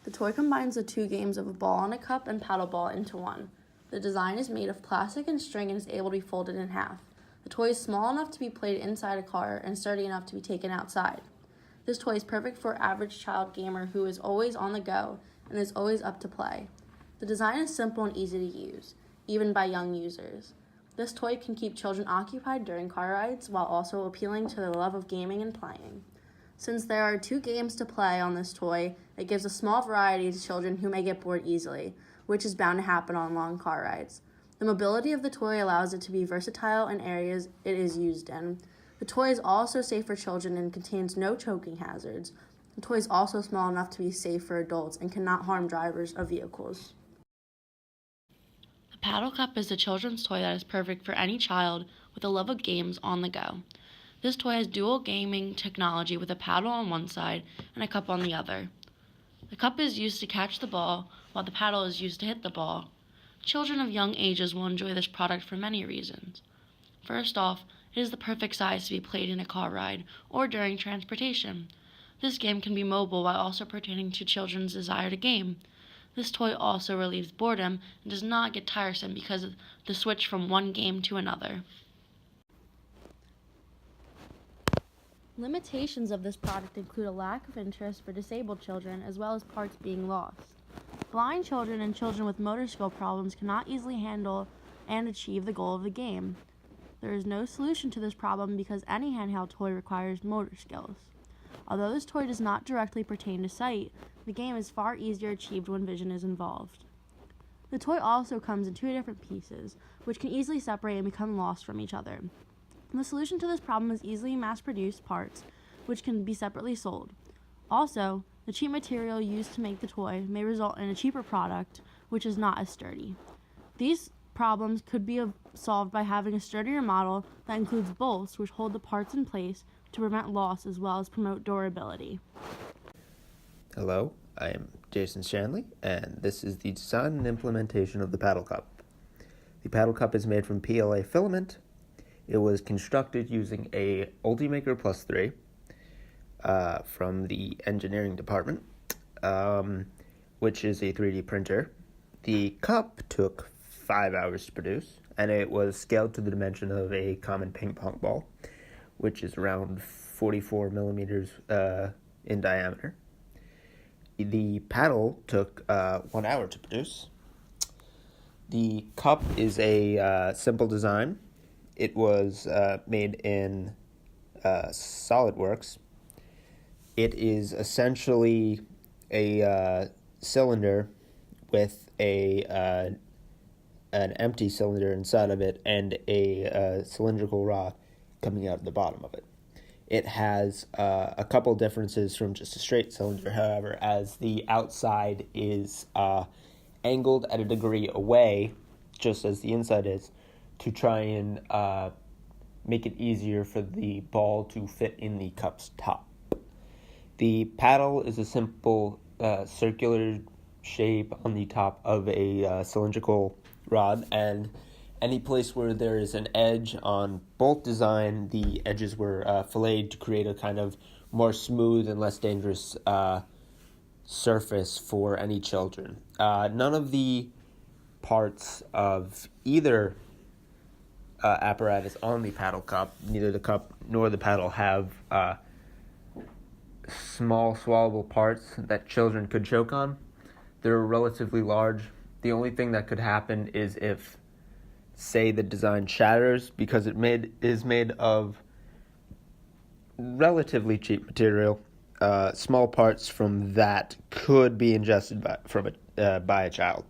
The toy combines the two games of a ball and a cup and paddle ball into one. The design is made of plastic and string and is able to be folded in half. The toy is small enough to be played inside a car and sturdy enough to be taken outside. This toy is perfect for an average child gamer who is always on the go and is always up to play. The design is simple and easy to use, even by young users. This toy can keep children occupied during car rides while also appealing to their love of gaming and playing. Since there are two games to play on this toy, it gives a small variety to children who may get bored easily, which is bound to happen on long car rides. The mobility of the toy allows it to be versatile in areas it is used in. The toy is also safe for children and contains no choking hazards. The toy is also small enough to be safe for adults and cannot harm drivers of vehicles. The Paddle Cup is a children's toy that is perfect for any child with a love of games on the go. This toy has dual gaming technology with a paddle on one side and a cup on the other. The cup is used to catch the ball, while the paddle is used to hit the ball. Children of young ages will enjoy this product for many reasons. First off, it is the perfect size to be played in a car ride or during transportation. This game can be mobile while also pertaining to children's desire to game. This toy also relieves boredom and does not get tiresome because of the switch from one game to another. Limitations of this product include a lack of interest for disabled children as well as parts being lost. Blind children and children with motor skill problems cannot easily handle and achieve the goal of the game. There is no solution to this problem because any handheld toy requires motor skills. Although this toy does not directly pertain to sight, the game is far easier achieved when vision is involved. The toy also comes in two different pieces, which can easily separate and become lost from each other. The solution to this problem is easily mass-produced parts, which can be separately sold. Also, the cheap material used to make the toy may result in a cheaper product, which is not as sturdy. These problems could be solved by having a sturdier model that includes bolts which hold the parts in place to prevent loss as well as promote durability. Hello, I am Jason Shanley, and this is the design and implementation of the Paddle Cup. The Paddle Cup is made from PLA filament. It was constructed using a Ultimaker Plus 3 from the engineering department, which is a 3D printer. The cup took 5 hours to produce, and it was scaled to the dimension of a common ping pong ball, which is around 44 millimeters in diameter. The paddle took 1 hour to produce. The cup is a simple design. It was made in SolidWorks. It is essentially a cylinder with an empty cylinder inside of it and a cylindrical rod coming out of the bottom of it. It has a couple differences from just a straight cylinder, however, as the outside is angled at a degree away, just as the inside is, to try and make it easier for the ball to fit in the cup's top. The paddle is a simple circular shape on the top of a cylindrical rod, and any place where there is an edge on bolt design, the edges were filleted to create a kind of more smooth and less dangerous surface for any children. None of the parts of either apparatus on the paddle cup, neither the cup nor the paddle, have small swallowable parts that children could choke on. They're relatively large. The only thing that could happen is if, say, the design shatters, because it is made of relatively cheap material. Small parts from that could be ingested by a child.